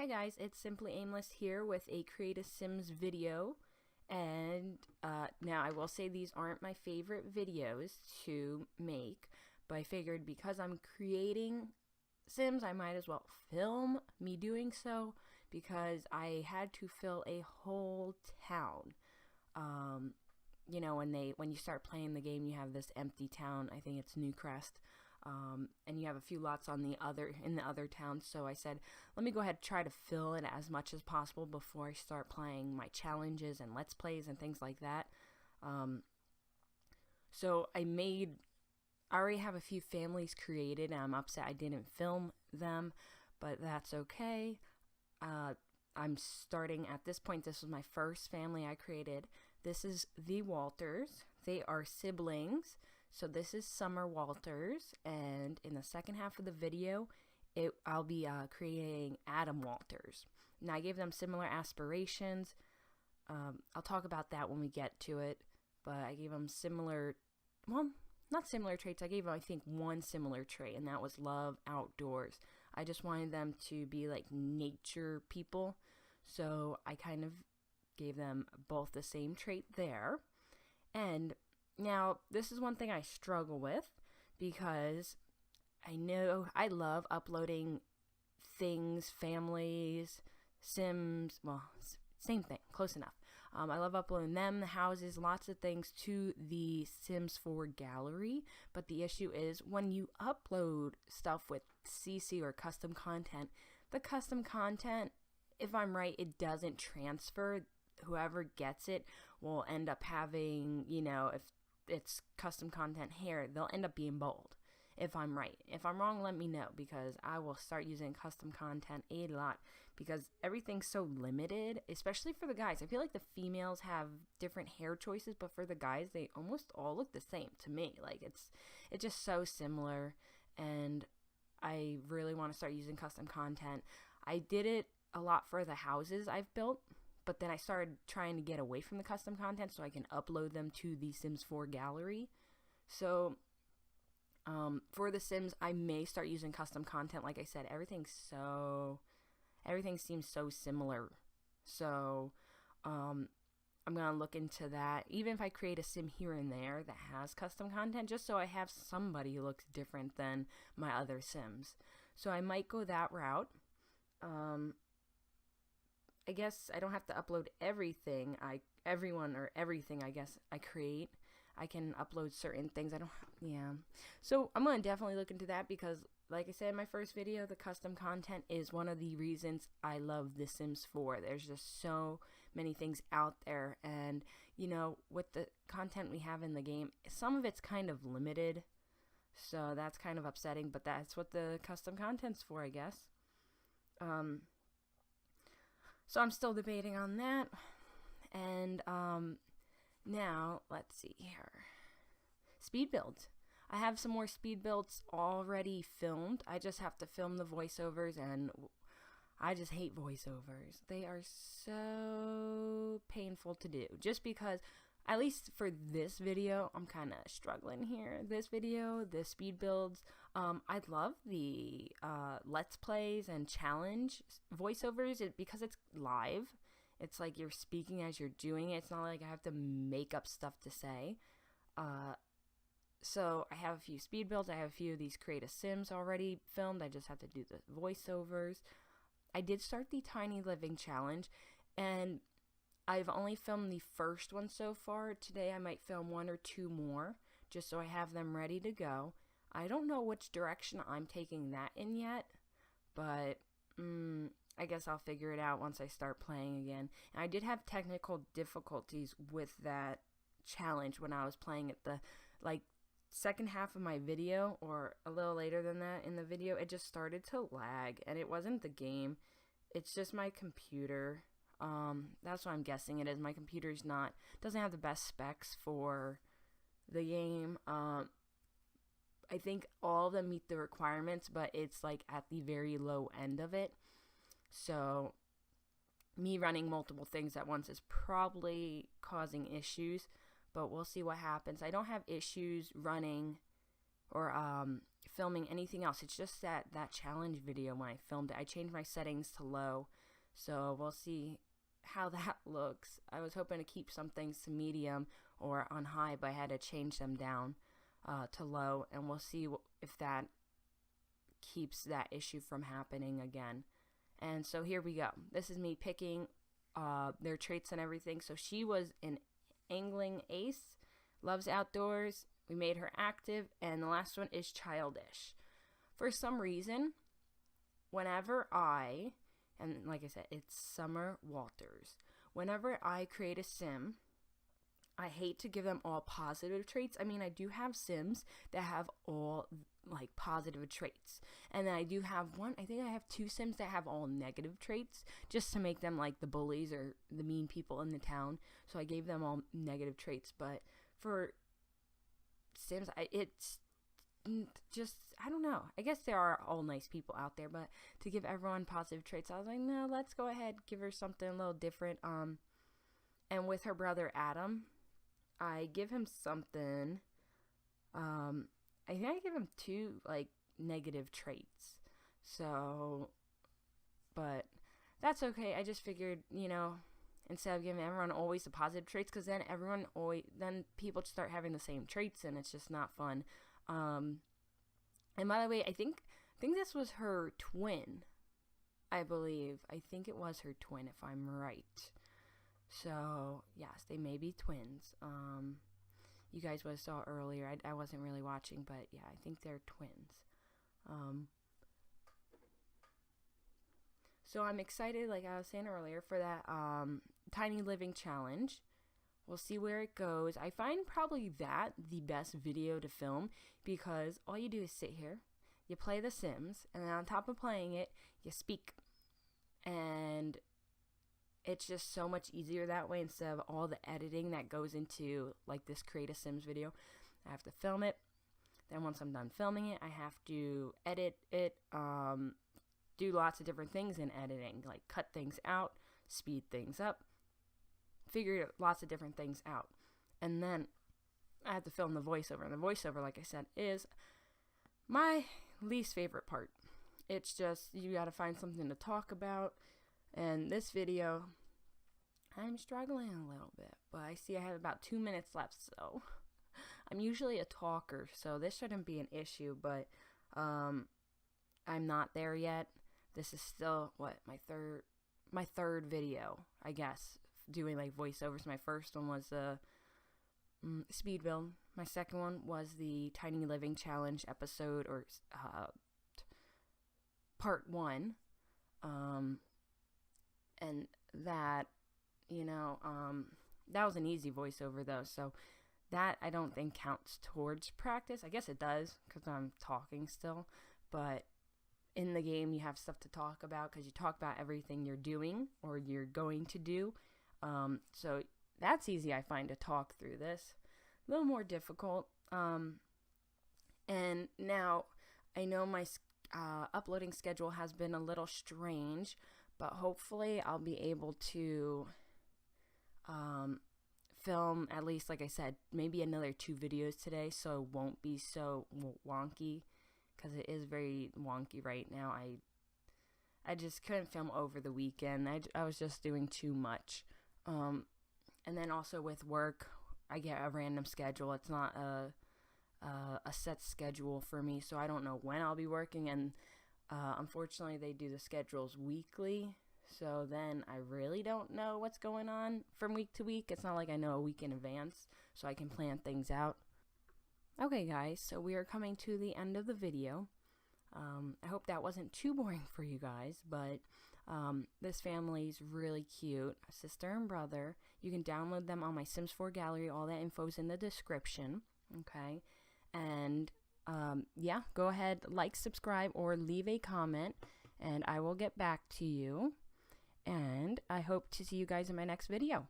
Hi guys, it's Simply Aimless here with a Create a Sims video, and now I will say these aren't my favorite videos to make, but I figured because I'm creating Sims, I might as well film me doing so, because I had to fill a whole town. You know, when you start playing the game, you have this empty town. I think it's Newcrest. And you have a few lots in the other towns. So I said, let me go ahead and try to fill it as much as possible before I start playing my challenges and let's plays and things like that. So I already have a few families created, and I'm upset I didn't film them, but that's okay. I'm starting at this point. This was my first family I created. This is the Walters. They are siblings. So this is Summer Walters, and in the second half of the video, I'll be creating Adam Walters. Now I gave them similar aspirations. I'll talk about that when we get to it, but I gave them similar, well, not similar traits. I gave them, I think, one similar trait, and that was love outdoors. I just wanted them to be like nature people, so I kind of gave them both the same trait there. And now, this is one thing I struggle with, because I know I love uploading things, families, Sims, well, same thing, close enough. I love uploading them, the houses, lots of things to the Sims 4 gallery, but the issue is when you upload stuff with CC or custom content, the custom content, if I'm right, it doesn't transfer. Whoever gets it will end up having, you know, if it's custom content here, they'll end up being bold, if I'm right. If I'm wrong, let me know, because I will start using custom content a lot, because everything's so limited, especially for the guys. I feel like the females have different hair choices, but for the guys, they almost all look the same to me. Like, it's just so similar, and I really want to start using custom content. I did it a lot for the houses I've built, but then I started trying to get away from the custom content so I can upload them to the Sims 4 gallery. So for the Sims, I may start using custom content. Like I said, everything seems so similar. So I'm going to look into that. Even if I create a Sim here and there that has custom content, just so I have somebody who looks different than my other Sims. So I might go that route. I guess I don't have to upload everything everything I guess I create. I can upload certain things. So I'm going to definitely look into that, because like I said in my first video, the custom content is one of the reasons I love The Sims 4. There's just so many things out there, and you know, with the content we have in the game, some of it's kind of limited, so that's kind of upsetting, but that's what the custom content's for, I guess. So I'm still debating on that. And now, let's see here. Speed builds. I have some more speed builds already filmed. I just have to film the voiceovers, and I just hate voiceovers. They are so painful to do. Just because, at least for this video, I'm kind of struggling here. This video, the speed builds, I love the Let's Plays and challenge voiceovers because it's live. It's like you're speaking as you're doing it. It's not like I have to make up stuff to say. So I have a few speed builds. I have a few of these Create a Sims already filmed. I just have to do the voiceovers. I did start the Tiny Living Challenge, and I've only filmed the first one so far. Today I might film one or two more, just so I have them ready to go. I don't know which direction I'm taking that in yet, but I guess I'll figure it out once I start playing again. And I did have technical difficulties with that challenge when I was playing it. The second half of my video, or a little later than that in the video, it just started to lag, and it wasn't the game. It's just my computer. That's what I'm guessing it is. My computer's doesn't have the best specs for the game. I think all of them meet the requirements, but it's like at the very low end of it. So me running multiple things at once is probably causing issues, but we'll see what happens. I don't have issues running or filming anything else. It's just that challenge video when I filmed it. I changed my settings to low, so we'll see how that looks. I was hoping to keep some things to medium or on high, but I had to change them down to low, and we'll see if that keeps that issue from happening again. And so here we go. This is me picking their traits and everything. So she was an angling ace, loves outdoors. We made her active, and the last one is childish. For some reason, whenever and like I said, it's Summer Walters. Whenever I create a sim, I hate to give them all positive traits. I mean, I do have sims that have all like positive traits, and then I do have I think I have 2 sims that have all negative traits, just to make them like the bullies or the mean people in the town. So I gave them all negative traits. But for sims, it's just, I don't know. I guess there are all nice people out there, but to give everyone positive traits, I was like, no, let's go ahead, give her something a little different. And with her brother Adam, I give him something. I think I give him 2 like negative traits. So, but that's okay. I just figured, instead of giving everyone always the positive traits, because then then people start having the same traits, and it's just not fun. And by the way, I think this was her twin, I believe. I think it was her twin, if I'm right. So, yes, they may be twins. You guys would have saw earlier. I wasn't really watching, but yeah, I think they're twins. So I'm excited, like I was saying earlier, for that Tiny Living Challenge. We'll see where it goes. I find probably that the best video to film, because all you do is sit here, you play The Sims, and then on top of playing it, you speak. And it's just so much easier that way, instead of all the editing that goes into like this Create a Sims video. I have to film it. Then once I'm done filming it, I have to edit it, do lots of different things in editing, like cut things out, speed things up, figure lots of different things out. And then I have to film the voiceover. And the voiceover, like I said, is my least favorite part. It's just, you gotta find something to talk about. And this video, I'm struggling a little bit, but I see I have about 2 minutes left, so I'm usually a talker, so this shouldn't be an issue, but I'm not there yet. This is still, my third video, I guess, doing like voiceovers. My first one was the speed build. My second one was the Tiny Living Challenge episode, or part 1. And that, that was an easy voiceover though, so that I don't think counts towards practice. I guess it does, because I'm talking still, but in the game you have stuff to talk about, because you talk about everything you're doing or you're going to do. So that's easy, I find, to talk through this. A little more difficult. And now I know my uploading schedule has been a little strange, but hopefully I'll be able to film at least, like I said, maybe another 2 videos today, so it won't be so wonky, because it is very wonky right now. I just couldn't film over the weekend. I was just doing too much. And then also with work, I get a random schedule. It's not a set schedule for me, so I don't know when I'll be working, and unfortunately they do the schedules weekly, so then I really don't know what's going on from week to week. It's not like I know a week in advance, so I can plan things out. Okay guys, so we are coming to the end of the video. I hope that wasn't too boring for you guys, but this family's really cute, a sister and brother. You can download them on my Sims 4 gallery. All that info's in the description, okay? And yeah, go ahead, like, subscribe, or leave a comment, and I will get back to you. And I hope to see you guys in my next video.